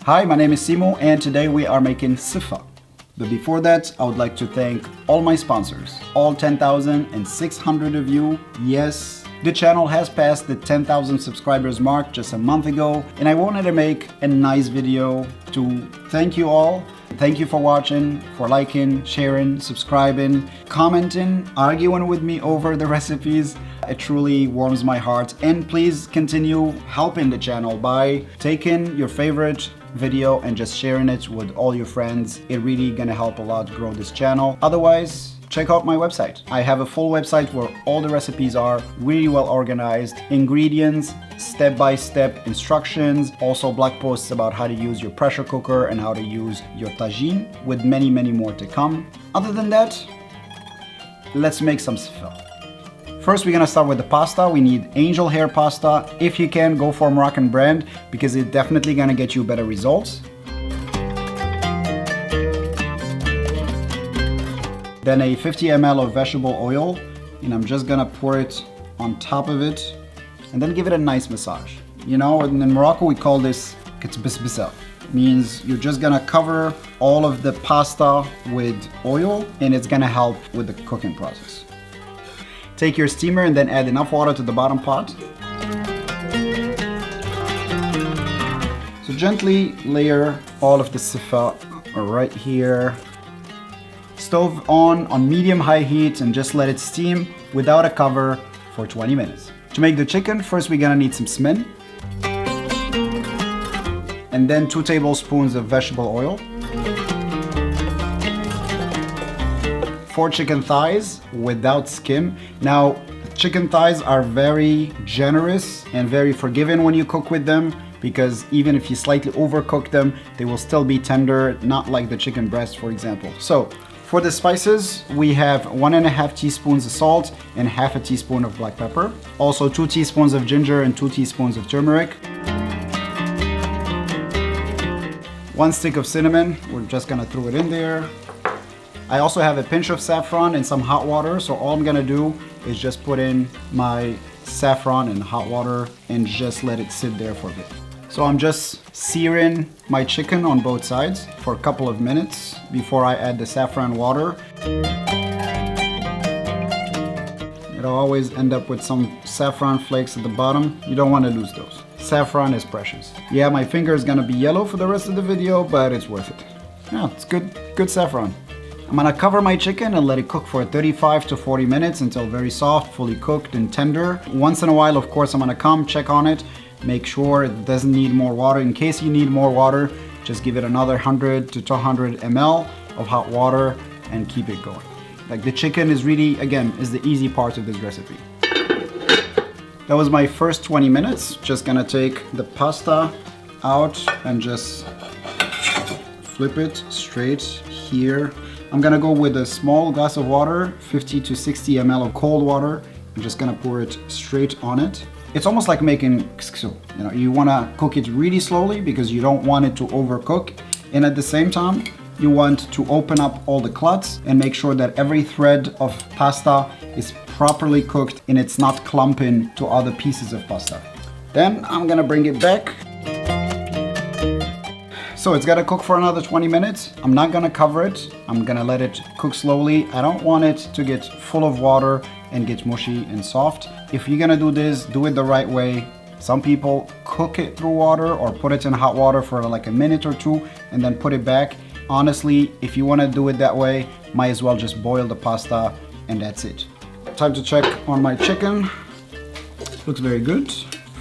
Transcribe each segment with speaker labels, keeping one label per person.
Speaker 1: Hi, my name is Simo and today we are making Seffa. But before that, I would like to thank all my sponsors, all 10,600 of you. Yes, the channel has passed the 10,000 subscribers mark just a month ago, and I wanted to make a nice video to thank you all. Thank you for watching, for liking, sharing, subscribing, commenting, arguing with me over the recipes. It truly warms my heart, and please continue helping the channel by taking your favorite video and just sharing it with all your friends. It really gonna help a lot grow this channel. Otherwise, check out my website. I have a full website where all the recipes are really well organized, ingredients, step-by-step instructions, also blog posts about how to use your pressure cooker and how to use your tagine, with many more to come. Other than that, let's make some Seffa. First, we're gonna start with the pasta. We need angel hair pasta. If you can, go for a Moroccan brand because it's definitely gonna get you better results. Then a 50 ml of vegetable oil, and I'm just gonna pour it on top of it and then give it a nice massage. You know, in Morocco we call this Bastilla. Means you're just gonna cover all of the pasta with oil and it's gonna help with the cooking process. Take your steamer and then add enough water to the bottom pot. So gently layer all of the Seffa right here. Stove on medium-high heat and just let it steam without a cover for 20 minutes. To make the chicken, first we're gonna need some smen. And then 2 tablespoons of vegetable oil. 4 chicken thighs without skin. Now, chicken thighs are very generous and very forgiving when you cook with them, because even if you slightly overcook them, they will still be tender, not like the chicken breast, for example. So, for the spices, we have 1.5 teaspoons of salt and half a teaspoon of black pepper. Also 2 teaspoons of ginger and 2 teaspoons of turmeric. 1 stick of cinnamon, we're just gonna throw it in there. I also have a pinch of saffron and some hot water, so all I'm gonna do is just put in my saffron in hot water and just let it sit there for a bit. So I'm just searing my chicken on both sides for a couple of minutes before I add the saffron water. It'll always end up with some saffron flakes at the bottom. You don't want to lose those. Saffron is precious. Yeah, my finger is gonna be yellow for the rest of the video, but it's worth it. Yeah, it's good saffron. I'm gonna cover my chicken and let it cook for 35 to 40 minutes until very soft, fully cooked and tender. Once in a while, of course, I'm gonna come check on it, make sure it doesn't need more water. In case you need more water, just give it another 100 to 200 ml of hot water and keep it going. Like, the chicken is really, again, is the easy part of this recipe. That was my first 20 minutes. Just gonna take the pasta out and just flip it straight here. I'm gonna go with a small glass of water, 50 to 60 ml of cold water. I'm just gonna pour it straight on it. It's almost like making couscous. You know, you wanna cook it really slowly because you don't want it to overcook. And at the same time, you want to open up all the clots and make sure that every thread of pasta is properly cooked and it's not clumping to other pieces of pasta. Then I'm gonna bring it back. So it's gotta cook for another 20 minutes. I'm not gonna cover it. I'm gonna let it cook slowly. I don't want it to get full of water and get mushy and soft. If you're gonna do this, do it the right way. Some people cook it through water or put it in hot water for like a minute or two and then put it back. Honestly, if you wanna do it that way, might as well just boil the pasta and that's it. Time to check on my chicken. Looks very good.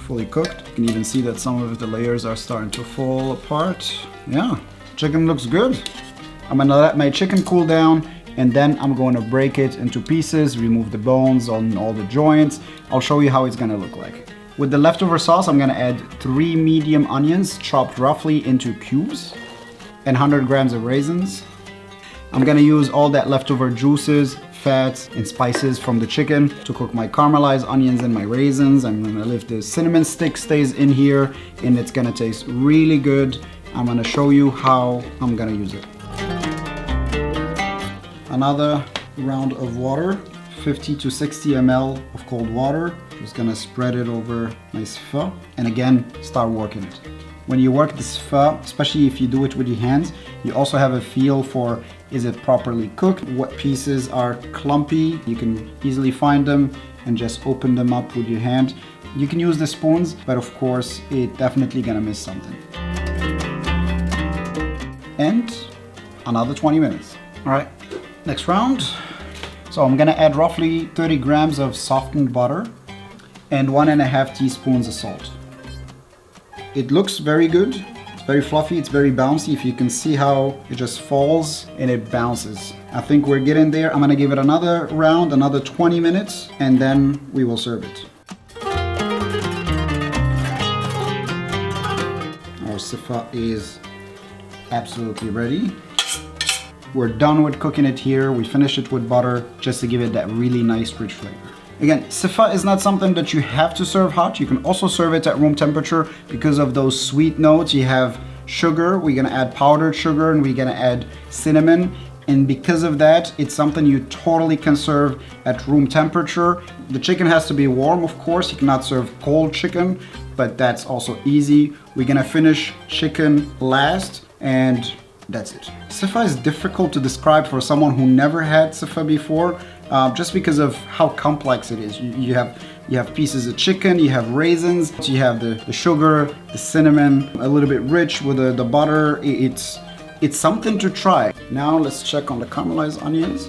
Speaker 1: Fully cooked. You can even see that some of the layers are starting to fall apart. Yeah, chicken looks good. I'm gonna let my chicken cool down and then I'm going to break it into pieces, remove the bones on all the joints. I'll show you how it's gonna look like. With the leftover sauce, I'm gonna add 3 medium onions chopped roughly into cubes and 100 grams of raisins. I'm gonna use all that leftover juices, fats and spices from the chicken to cook my caramelized onions and my raisins. I'm gonna leave the cinnamon stick stays in here and it's gonna taste really good. I'm gonna show you how I'm gonna use it. Another round of water, 50 to 60 ml of cold water. Just gonna spread it over my Seffa and again start working it. when you work this pho, especially if you do it with your hands, you also have a feel for, is it properly cooked? What pieces are clumpy? You can easily find them and just open them up with your hand. You can use the spoons, but of course, it's definitely gonna miss something. And another 20 minutes. All right, next round. So I'm gonna add roughly 30 grams of softened butter and 1.5 teaspoons of salt. It looks very good. It's very fluffy, it's very bouncy. If you can see how it just falls and it bounces. I think we're getting there. I'm gonna give it another round, another 20 minutes, and then we will serve it. Our Seffa is absolutely ready. We're done with cooking it here. We finished it with butter just to give it that really nice rich flavor. Again, Seffa is not something that you have to serve hot. You can also serve it at room temperature because of those sweet notes. You have sugar, we're gonna add powdered sugar, and we're gonna add cinnamon. And because of that, it's something you totally can serve at room temperature. The chicken has to be warm, of course. You cannot serve cold chicken, but that's also easy. We're gonna finish chicken last, and that's it. Seffa is difficult to describe for someone who never had Seffa before, just because of how complex it is. You have pieces of chicken, you have raisins, you have the sugar, the cinnamon, a little bit rich with the butter. It's something to try. Now let's check on the caramelized onions.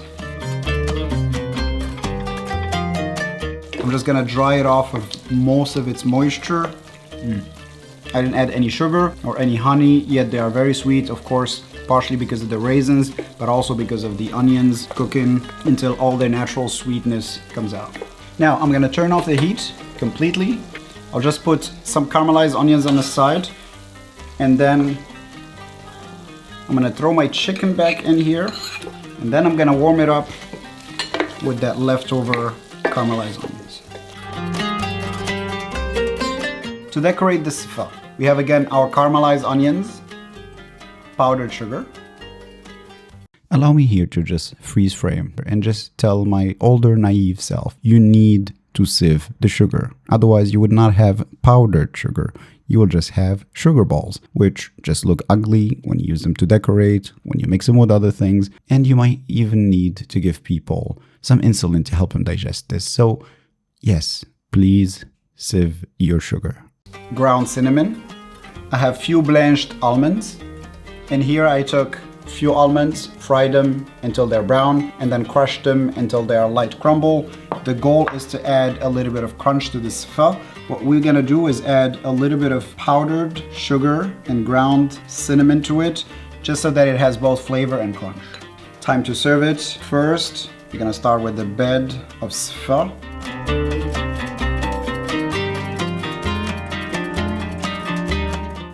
Speaker 1: I'm just gonna dry it off of most of its moisture. I didn't add any sugar or any honey, yet they are very sweet, of course, partially because of the raisins, but also because of the onions cooking until all their natural sweetness comes out. Now I'm gonna turn off the heat completely. I'll just put some caramelized onions on the side, and then I'm gonna throw my chicken back in here, and then I'm gonna warm it up with that leftover caramelized onions. To decorate the Seffa, we have again our caramelized onions, powdered sugar.
Speaker 2: Allow me here to just freeze frame and just tell my older naive self, you need to sieve the sugar. Otherwise you would not have powdered sugar. You will just have sugar balls, which just look ugly when you use them to decorate, when you mix them with other things, and you might even need to give people some insulin to help them digest this. So yes, please sieve your sugar.
Speaker 1: Ground cinnamon. I have few blanched almonds. And here I took few almonds, fried them until they're brown, and then crushed them until they are light crumble. The goal is to add a little bit of crunch to this pho. What we're gonna do is add a little bit of powdered sugar and ground cinnamon to it, just so that it has both flavor and crunch. Time to serve it. First, you're gonna start with the bed of Seffa.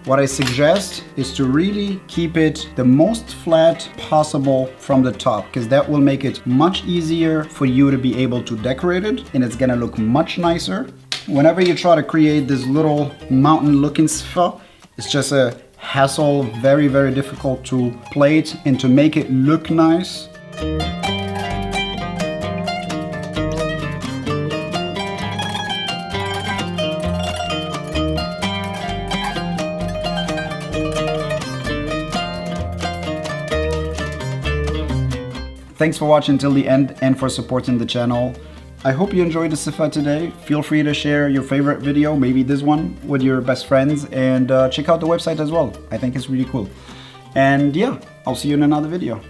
Speaker 1: What I suggest is to really keep it the most flat possible from the top, because that will make it much easier for you to be able to decorate it, and it's gonna look much nicer. Whenever you try to create this little mountain looking Seffa, it's just a hassle, very, very difficult to plate and to make it look nice. Thanks for watching till the end and for supporting the channel. I hope you enjoyed the Seffa today. Feel free to share your favorite video, maybe this one, with your best friends, and check out the website as well. I think it's really cool. And yeah, I'll see you in another video.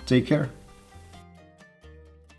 Speaker 1: Take care.